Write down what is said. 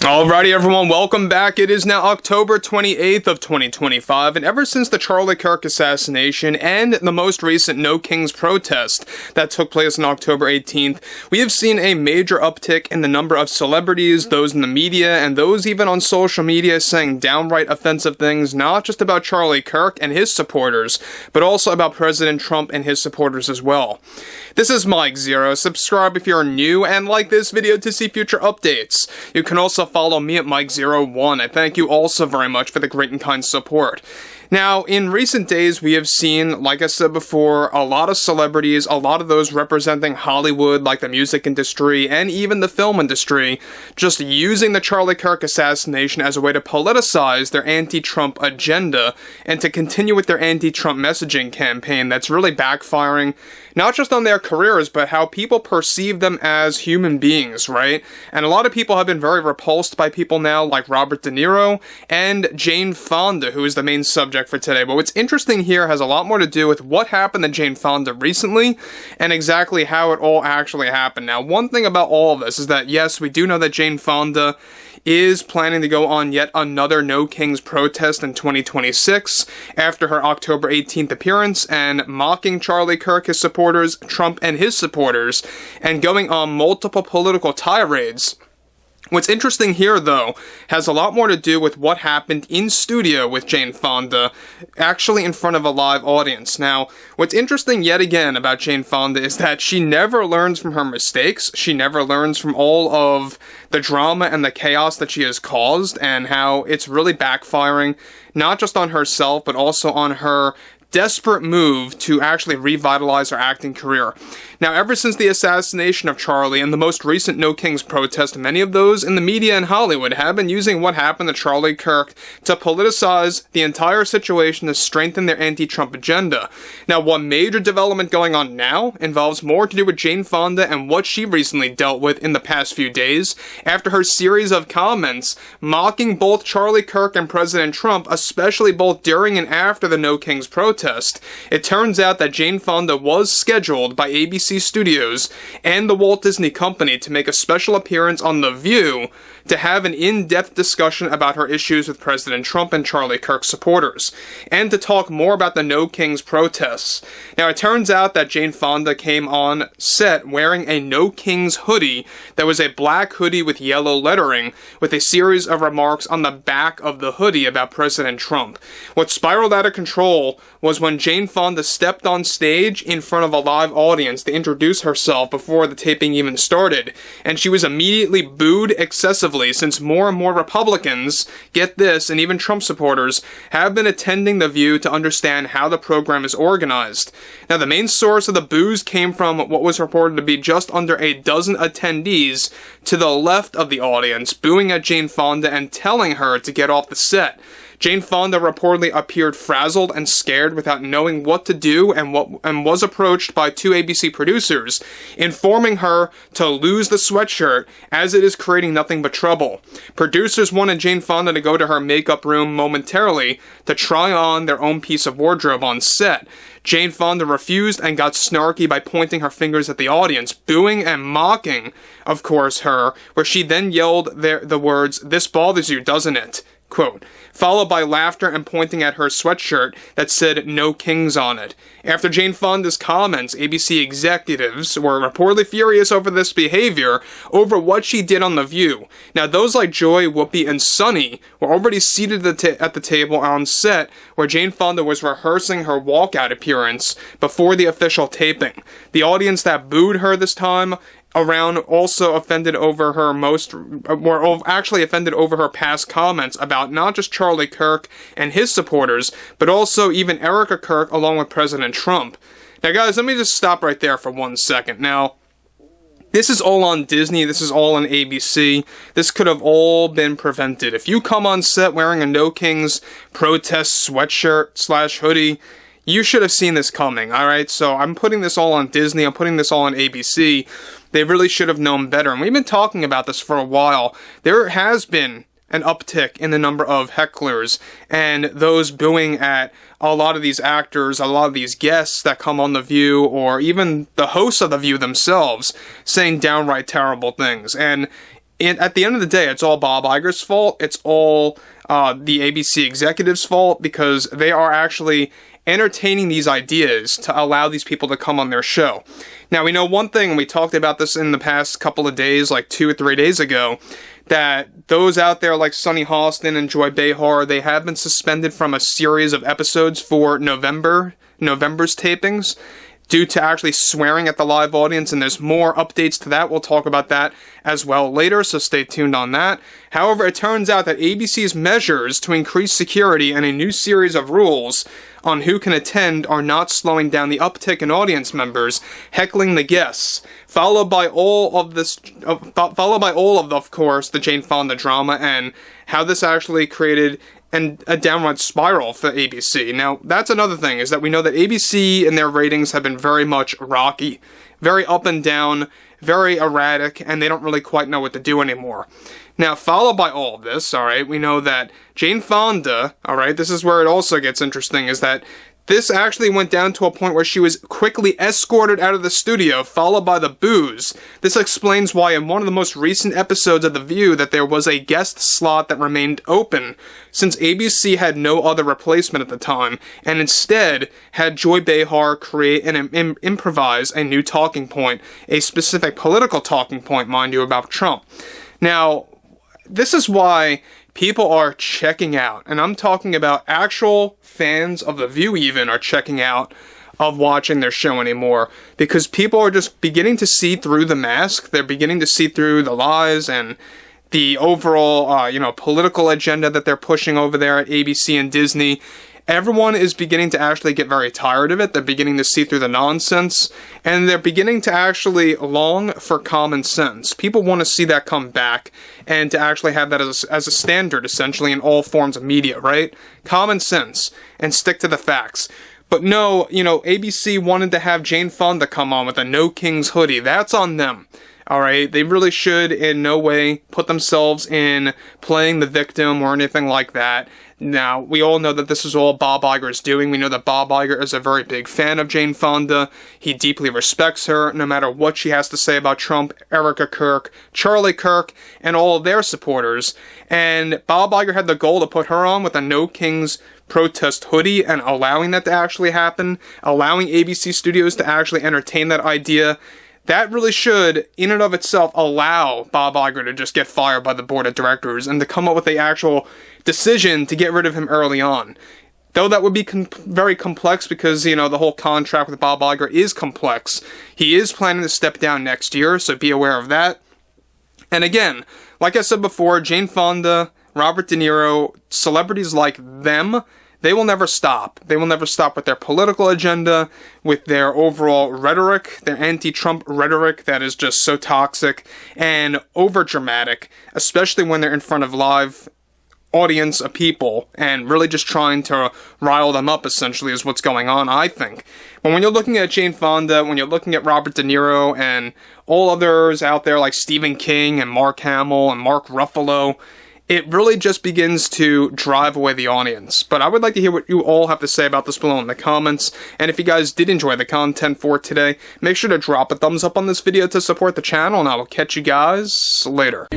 Alrighty everyone, welcome back. It is now October 28th of 2025, and ever since the Charlie Kirk assassination and the most recent No Kings protest that took place on October 18th, we have seen a major uptick in the number of celebrities, those in the media, and those even on social media saying downright offensive things, not just about Charlie Kirk and his supporters, but also about President Trump and his supporters as well. This is Mike Zero. Subscribe if you're new and like this video to see future updates. You can also follow me at Mike01. I thank you also very much for the great and kind support. Now, in recent days, we have seen, like I said before, a lot of celebrities, a lot of those representing Hollywood, like the music industry and even the film industry, just using the Charlie Kirk assassination as a way to politicize their anti-Trump agenda and to continue with their anti-Trump messaging campaign that's really backfiring, not just on their careers, but how people perceive them as human beings, right? And a lot of people have been very repulsed by people now like Robert De Niro and Jane Fonda, who is the main subject for today. But what's interesting here has a lot more to do with what happened to Jane Fonda recently and exactly how it all actually happened. Now, one thing about all of this is that, yes, we do know that Jane Fonda is planning to go on yet another No Kings protest in 2026 after her October 18th appearance and mocking Charlie Kirk, his supporters, Trump and his supporters, and going on multiple political tirades. What's interesting here, though, has a lot more to do with what happened in studio with Jane Fonda, actually in front of a live audience. Now, what's interesting yet again about Jane Fonda is that she never learns from her mistakes. She never learns from all of the drama and the chaos that she has caused and how it's really backfiring, not just on herself, but also on her desperate move to actually revitalize her acting career. Now, ever since the assassination of Charlie and the most recent No Kings protest, many of those in the media in Hollywood have been using what happened to Charlie Kirk to politicize the entire situation to strengthen their anti-Trump agenda. Now, one major development going on now involves more to do with Jane Fonda and what she recently dealt with in the past few days after her series of comments mocking both Charlie Kirk and President Trump, especially both during and after the No Kings protest. It turns out that Jane Fonda was scheduled by ABC Studios and the Walt Disney Company to make a special appearance on The View to have an in-depth discussion about her issues with President Trump and Charlie Kirk supporters, and to talk more about the No Kings protests. Now, it turns out that Jane Fonda came on set wearing a No Kings hoodie that was a black hoodie with yellow lettering, with a series of remarks on the back of the hoodie about President Trump. What spiraled out of control was when Jane Fonda stepped on stage in front of a live audience to introduce herself before the taping even started, and she was immediately booed excessively since more and more Republicans, get this, and even Trump supporters, have been attending The View to understand how the program is organized. Now, the main source of the boos came from what was reported to be just under a dozen attendees to the left of the audience, booing at Jane Fonda and telling her to get off the set. Jane Fonda reportedly appeared frazzled and scared without knowing what to do and was approached by two ABC producers, informing her to lose the sweatshirt as it is creating nothing but trouble. Producers wanted Jane Fonda to go to her makeup room momentarily to try on their own piece of wardrobe on set. Jane Fonda refused and got snarky by pointing her fingers at the audience, booing and mocking, of course, her, where she then yelled the words, "This bothers you, doesn't it?" Quote, followed by laughter and pointing at her sweatshirt that said No Kings on it. After Jane Fonda's comments, ABC executives were reportedly furious over this behavior, over what she did on The View. Now, those like Joy, Whoopi, and Sunny were already seated at the table on set where Jane Fonda was rehearsing her walkout appearance before the official taping. The audience that booed her this time around also offended over her offended over her past comments about not just Charlie Kirk and his supporters, but also even Erica Kirk along with President Trump. Now, guys, let me just stop right there for 1 second. Now, this is all on Disney, this is all on ABC, this could have all been prevented. If you come on set wearing a No Kings protest sweatshirt / hoodie, you should have seen this coming, alright? So I'm putting this all on Disney, I'm putting this all on ABC. They really should have known better. And we've been talking about this for a while. There has been an uptick in the number of hecklers and those booing at a lot of these actors, a lot of these guests that come on The View, or even the hosts of The View themselves, saying downright terrible things. And And at the end of the day, it's all Bob Iger's fault. It's all the ABC executives' fault, because they are actually entertaining these ideas to allow these people to come on their show. Now, we know one thing, and we talked about this in the past couple of days, like 2 or 3 days ago, that those out there like Sunny Hostin and Joy Behar, they have been suspended from a series of episodes for November's tapings, due to actually swearing at the live audience, and there's more updates to that. We'll talk about that as well later, so stay tuned on that. However, it turns out that ABC's measures to increase security and a new series of rules on who can attend are not slowing down the uptick in audience members heckling the guests, followed by all of, of course, the Jane Fonda drama, and how this actually created and a downward spiral for ABC. Now, that's another thing, is that we know that ABC and their ratings have been very much rocky, very up and down, very erratic, and they don't really quite know what to do anymore. Now, followed by all of this, alright, we know that Jane Fonda, alright, this is where it also gets interesting, is that this actually went down to a point where she was quickly escorted out of the studio, followed by the boos. This explains why in one of the most recent episodes of The View that there was a guest slot that remained open, since ABC had no other replacement at the time, and instead had Joy Behar create and improvise a new talking point, a specific political talking point, mind you, about Trump. Now, this is why people are checking out, and I'm talking about actual fans of The View even are checking out of watching their show anymore, because people are just beginning to see through the mask. They're beginning to see through the lies and the overall, political agenda that they're pushing over there at ABC and Disney. Everyone is beginning to actually get very tired of it. They're beginning to see through the nonsense, and they're beginning to actually long for common sense. People want to see that come back, and to actually have that as a standard, essentially, in all forms of media, right? Common sense, and stick to the facts. But no, ABC wanted to have Jane Fonda come on with a No Kings hoodie. That's on them. Alright, they really should in no way put themselves in playing the victim or anything like that. Now, we all know that this is all Bob Iger's doing. We know that Bob Iger is a very big fan of Jane Fonda. He deeply respects her, no matter what she has to say about Trump, Erica Kirk, Charlie Kirk, and all of their supporters. And Bob Iger had the goal to put her on with a No Kings protest hoodie, and allowing that to actually happen, allowing ABC Studios to actually entertain that idea. That really should, in and of itself, allow Bob Iger to just get fired by the board of directors and to come up with the actual decision to get rid of him early on. Though that would be very complex, because, the whole contract with Bob Iger is complex. He is planning to step down next year, so be aware of that. And again, like I said before, Jane Fonda, Robert De Niro, celebrities like them, they will never stop. They will never stop with their political agenda, with their overall rhetoric, their anti-Trump rhetoric that is just so toxic and over-dramatic, especially when they're in front of live audience of people and really just trying to rile them up, essentially, is what's going on, I think. But when you're looking at Jane Fonda, when you're looking at Robert De Niro and all others out there like Stephen King and Mark Hamill and Mark Ruffalo, it really just begins to drive away the audience. But I would like to hear what you all have to say about this below in the comments. And if you guys did enjoy the content for today, make sure to drop a thumbs up on this video to support the channel, and I will catch you guys later.